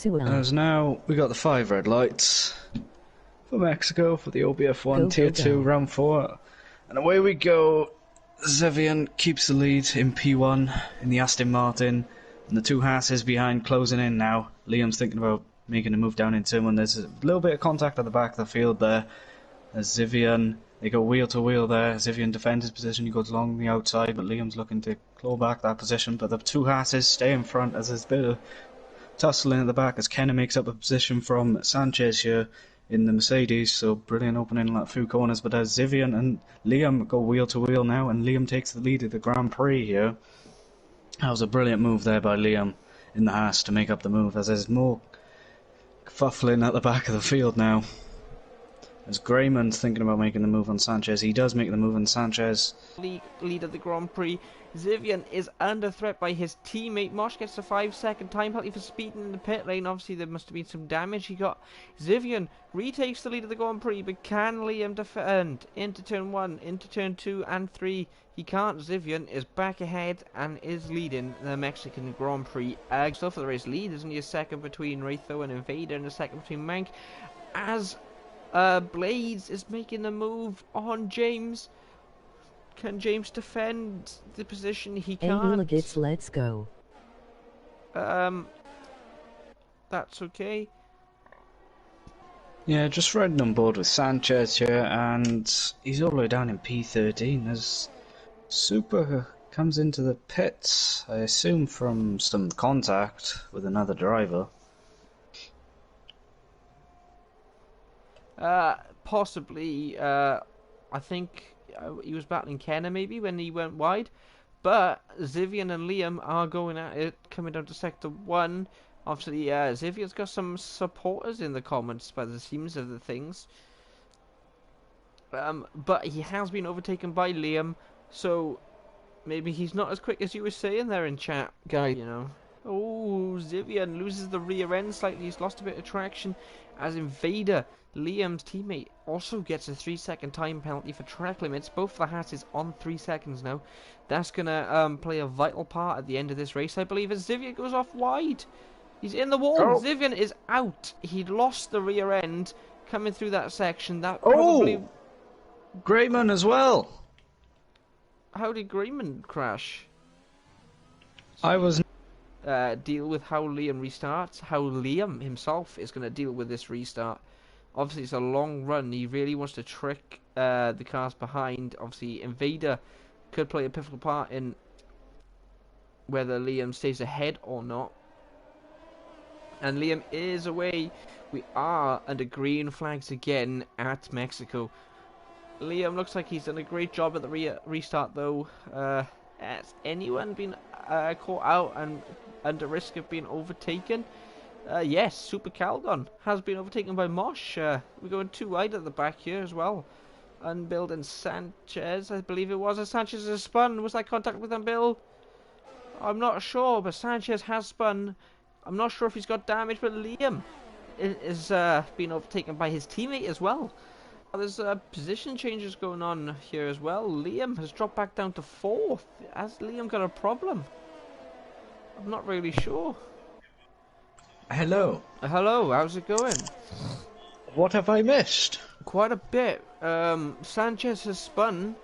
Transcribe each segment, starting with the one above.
As now we got the 5 red lights for Mexico for the OBF1 Tier 2 Round 4. And away we go. Zevian keeps the lead in P1 in the Aston Martin. And the 2 Hasses behind closing in now. Liam's thinking about making a move down into him, and there's a little bit of contact at the back of the field there. As Zevian, they go wheel to wheel there. Zevian defends his position, he goes along the outside, but Liam's looking to claw back that position. But the 2 Hasses stay in front as there's a bit of tussling at the back as Kenna makes up a position from Sanchez here in the Mercedes. So brilliant opening like few corners, but as Zevian and Liam go wheel to wheel now, and Liam takes the lead of the Grand Prix here. That was a brilliant move there by Liam in the Haas to make up the move, as there's more fuffling at the back of the field now. As Grayman's thinking about making the move on Sanchez, he does make the move on Sanchez. Lead of the Grand Prix. Zevian is under threat by his teammate. Mosh gets a 5-second time penalty for speeding in the pit lane. Obviously there must have been some damage he got. Zevian retakes the lead of the Grand Prix, but can Liam defend into turn 1, into turn 2 and 3? He can't. Zevian is back ahead and is leading the Mexican Grand Prix. Still for the race lead, there's only a second between Raytho and Invader and a second between Mank. As Blades is making the move on James. Can James defend the position? He can't. Let's go. That's okay. Yeah, just riding on board with Sanchez here, and he's all the way down in P13 as Super comes into the pits, I assume from some contact with another driver. Possibly. I think he was battling Kenna maybe when he went wide. But Zevian and Liam are going at it, coming down to Sector 1. Obviously, Zevian's got some supporters in the comments by the seams of the things. But he has been overtaken by Liam, so maybe he's not as quick as you were saying there in chat, guy, you know. Oh, Zevian loses the rear end slightly. He's lost a bit of traction as Invader, Liam's teammate, also gets a 3-second time penalty for track limits. Both the Hasses on 3 seconds now. That's going to play a vital part at the end of this race, I believe, as Zevian goes off wide. He's in the wall. Oh. Zevian is out. He'd lost the rear end coming through that section. That probably... Grayman as well. How did Grayman crash? I was... deal with how Liam restarts, how Liam himself is going to deal with this restart. Obviously it's a long run. He really wants to trick the cars behind. Obviously Invader could play a pivotal part in whether Liam stays ahead or not. And Liam is away. We are under green flags again at Mexico. Liam looks like he's done a great job at the restart though. Has anyone been caught out and under risk of being overtaken? Yes, Super Calgon has been overtaken by Mosh. We're going too wide at the back here as well. Unbuild and Sanchez, I believe it was. Sanchez has spun. Was that contact with Unbuild? I'm not sure, but Sanchez has spun. I'm not sure if he's got damage, but Liam is being overtaken by his teammate as well. There's position changes going on here as well. Liam has dropped back down to 4th. Has Liam got a problem? I'm not really sure. Hello. Hello, how's it going? What have I missed? Quite a bit. Sanchez has spun.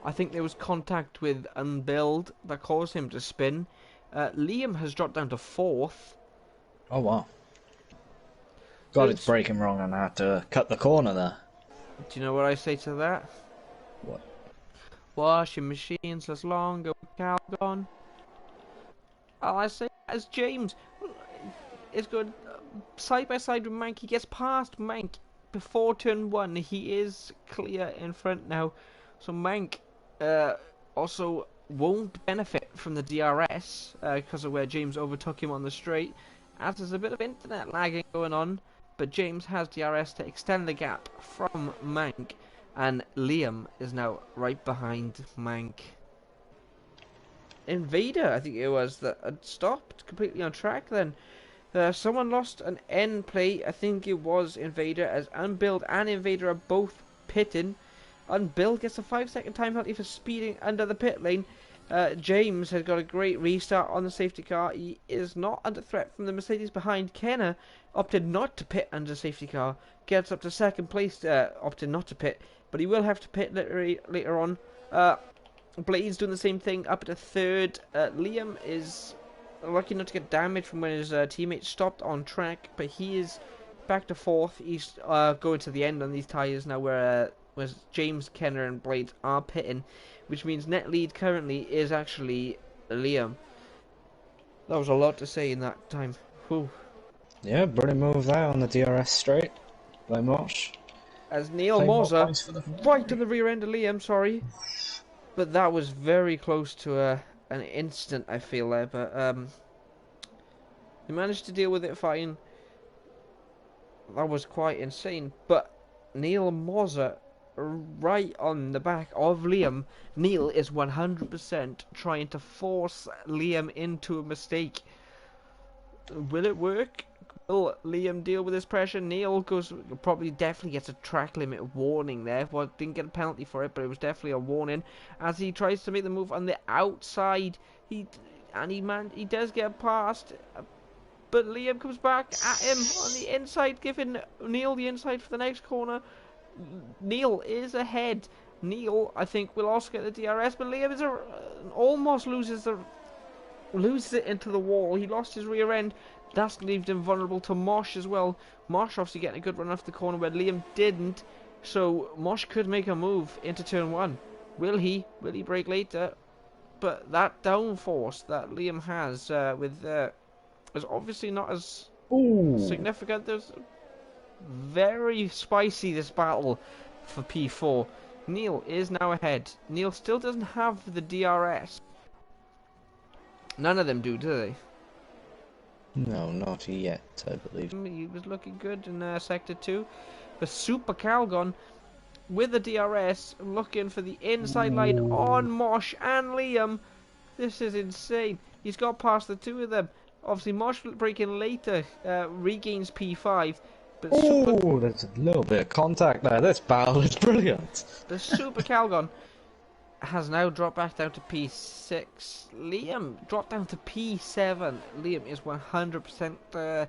I think there was contact with Unbuild that caused him to spin. Liam has dropped down to 4th. Oh wow. God, it's braking wrong and I had to cut the corner there. Do you know what I say to that? What? Washing machines last longer with Calgon. All I say is James is good side by side with Mank. He gets past Mank before turn 1. He is clear in front now. So Mank also won't benefit from the DRS because of where James overtook him on the straight. As there's a bit of internet lagging going on. But James has DRS to extend the gap from Mank, and Liam is now right behind Mank. Invader, I think it was, that had stopped completely on track then. Someone lost an end plate, I think it was Invader, as Unbuild and Invader are both pitting. Unbuild gets a 5-second time penalty for speeding under the pit lane. James has got a great restart on the safety car. He is not under threat from the Mercedes behind. Kenner opted not to pit under safety car. Gets up to second place, opted not to pit, but he will have to pit later on. Blade's doing the same thing, up to third. Liam is lucky not to get damaged from when his teammate stopped on track, but he is back to fourth. He's going to the end on these tyres now, where James, Kenner, and Blade are pitting, which means net lead currently is actually Liam. That was a lot to say in that time. Whew. Yeah, brilliant move there on the DRS straight by Mosh. As Neil Moser, right to the rear end of Liam, sorry. But that was very close to an instant, I feel there. But he managed to deal with it fine. That was quite insane. But Neil Moser, right on the back of Liam. Neil is 100% trying to force Liam into a mistake. Will it work? Will Liam deal with this pressure? Neil definitely gets a track limit warning there. Well, didn't get a penalty for it, but it was definitely a warning as he tries to make the move on the outside. He does get past, but Liam comes back at him on the inside, giving Neil the inside for the next corner. Neil is ahead. Neil, I think, will also get the DRS, but Liam is almost loses it into the wall. He lost his rear end. That's left him vulnerable to Mosh as well. Mosh obviously getting a good run off the corner where Liam didn't. So Mosh could make a move into turn one. Will he? Will he brake later? But that downforce that Liam has is obviously not as significant. There's very spicy, this battle for P4. Neil is now ahead. Neil still doesn't have the DRS. None of them do they? No, not yet, I believe. He was looking good in Sector 2. But Super Calgon with the DRS looking for the inside line on Mosh and Liam. This is insane. He's got past the two of them. Obviously, Mosh breaking later regains P5. But there's a little bit of contact there. This battle is brilliant. The Super Calgon has now dropped back down to P6. Liam dropped down to P7. Liam is 100%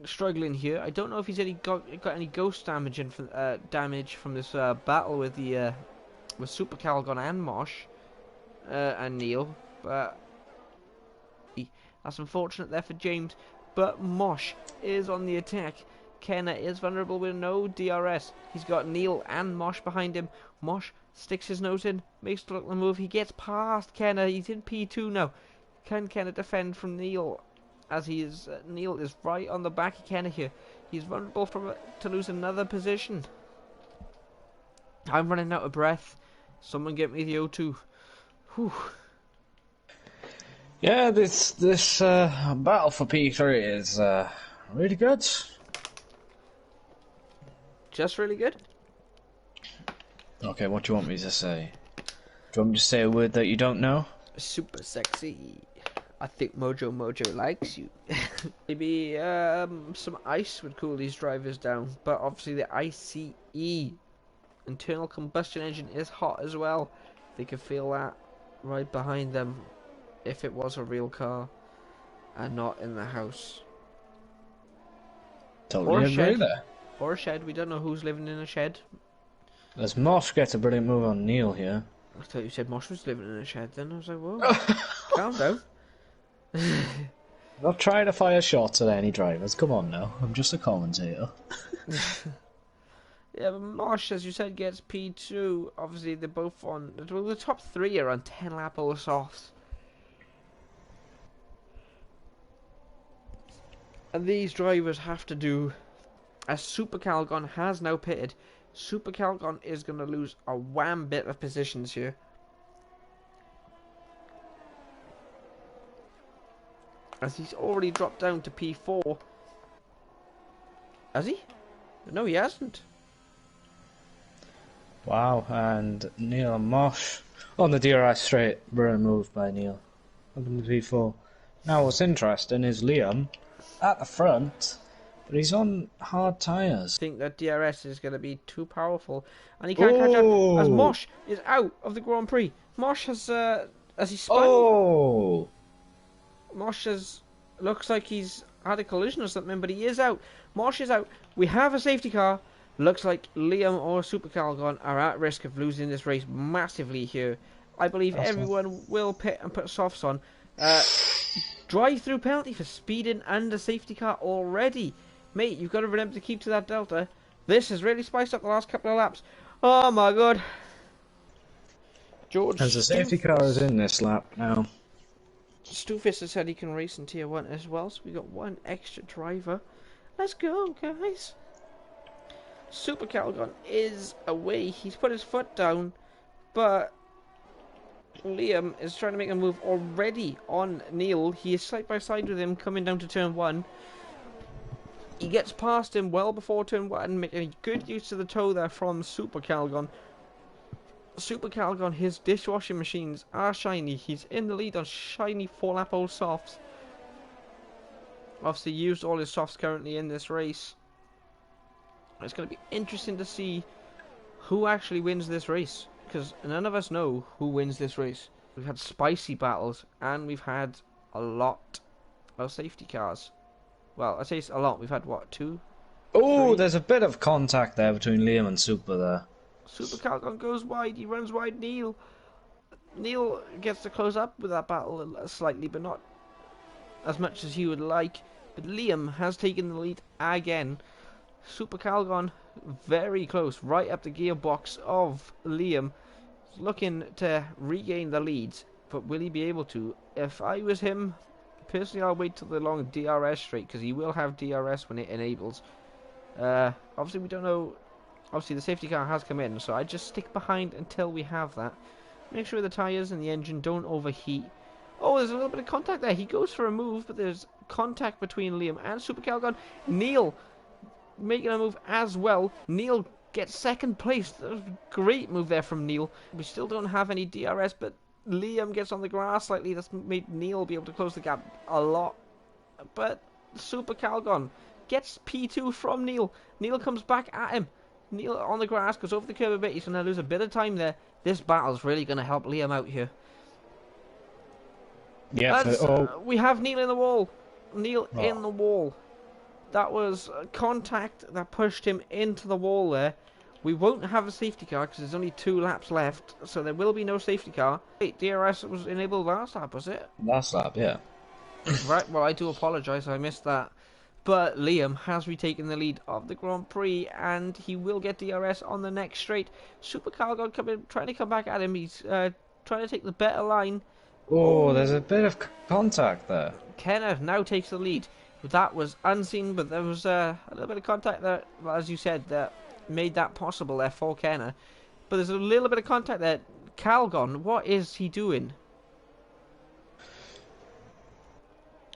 struggling here. I don't know if he's got any ghost damage from this battle with Super Calgon and Mosh and Neil. But that's unfortunate there for James. But Mosh is on the attack. Kenner is vulnerable with no DRS. He's got Neil and Mosh behind him. Mosh sticks his nose in, makes the move. He gets past Kenner. He's in P2 now. Can Kenner defend from Neil? As Neil is right on the back of Kenner here. He's vulnerable to lose another position. I'm running out of breath. Someone get me the O2. Whew. Yeah, this battle for P3 is really good. Just really good? Okay, what do you want me to say? Do you want me to say a word that you don't know? Super sexy. I think Mojo likes you. Maybe some ice would cool these drivers down, but obviously the ICE internal combustion engine is hot as well. They could feel that right behind them if it was a real car and not in the house. Totally agree there. Or a shed. We don't know who's living in a shed. As Mosh gets a brilliant move on Neil here. I thought you said Mosh was living in a shed then. I was like, whoa. Calm down. Not trying to fire shots at any drivers. Come on now. I'm just a commentator. Yeah, but Mosh, as you said, gets P2. Obviously, they're both on... Well, the top three are on 10 lap or softs. And these drivers have to do... As Super Calgon has now pitted, Super Calgon is going to lose a wham bit of positions here. As he's already dropped down to P4. Has he? No, he hasn't. Wow, and Neil and Mosh on the DRS straight. Brilliant move by Neil. Up in the P4. Now what's interesting is Liam at the front, but he's on hard tyres. I think that DRS is going to be too powerful, and he can't catch up as Mosh is out of the Grand Prix. Mosh has as he spun. Oh! Mosh looks like he's had a collision or something, but he is out. Mosh is out. We have a safety car. Looks like Liam or Super Calgon are at risk of losing this race massively here. I believe everyone will pit and put softs on. Drive-through penalty for speeding under safety car already. Mate, you've got to remember to keep to that delta. This has really spiced up the last couple of laps. Oh my god. George, As the safety car is in this lap now. Stufis has said he can race in Tier 1 as well, so we got one extra driver. Let's go, guys. Super Calgon is away. He's put his foot down, but Liam is trying to make a move already on Neil. He is side by side with him coming down to turn 1. He gets past him well before turn 1, making good use of the toe there from Super Calgon. Super Calgon, his dishwashing machines are shiny. He's in the lead on shiny 4-lap old softs. Obviously used all his softs currently in this race. It's going to be interesting to see who actually wins this race, because none of us know who wins this race. We've had spicy battles, and we've had a lot of safety cars. Well, I say a lot. We've had, what, 2? Oh, 3? there's a bit of contact there between Liam and Super there. Super Calgon goes wide. He runs wide. Neil gets to close up with that battle slightly, but not as much as he would like. But Liam has taken the lead again. Super Calgon very close, right up the gearbox of Liam, looking to regain the lead, but will he be able to? If I was him, personally I'll wait till the long DRS straight, because he will have DRS when it enables. Obviously we don't know, obviously the safety car has come in, so I just stick behind until we have that. Make sure the tyres and the engine don't overheat. Oh, there's a little bit of contact there. He goes for a move, but there's contact between Liam and Super Calgon. Neil making a move as well. Neil gets second place. That was a great move there from Neil. We still don't have any DRS, but Liam gets on the grass slightly. That's made Neil be able to close the gap a lot. But Super Calgon gets P2 from Neil. Neil comes back at him. Neil on the grass, goes over the curb a bit. He's going to lose a bit of time there. This battle's really going to help Liam out here. Yeah, we have Neil in the wall. Neil in the wall. That was contact that pushed him into the wall there. We won't have a safety car because there's only 2 laps left, so there will be no safety car. Wait, DRS was enabled last lap, was it? Last lap, yeah. Right, well, I do apologise, I missed that. But Liam has retaken the lead of the Grand Prix, and he will get DRS on the next straight. Super Calgon trying to come back at him. He's trying to take the better line. Oh, there's a bit of contact there. Kenner now takes the lead. That was unseen, but there was a little bit of contact there, as you said, that made that possible there for Kenner. But there's a little bit of contact there. Calgon, what is he doing?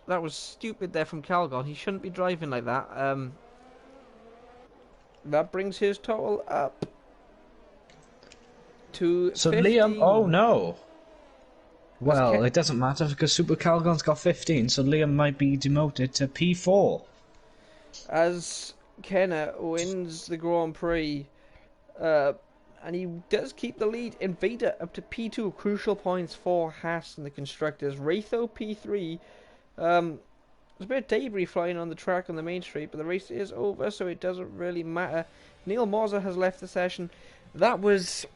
That was stupid there from Calgon. He shouldn't be driving like that. That brings his total up to So 15. Liam, oh no. Well, it doesn't matter because Super Calgon's got 15, so Liam might be demoted to P4. As Kenner wins the Grand Prix, and he does keep the lead. Invader up to P2, crucial points for Haas and the constructors. Raytho P3. There's a bit of debris flying on the track on the main straight, but the race is over, so it doesn't really matter. Neil Moser has left the session. That was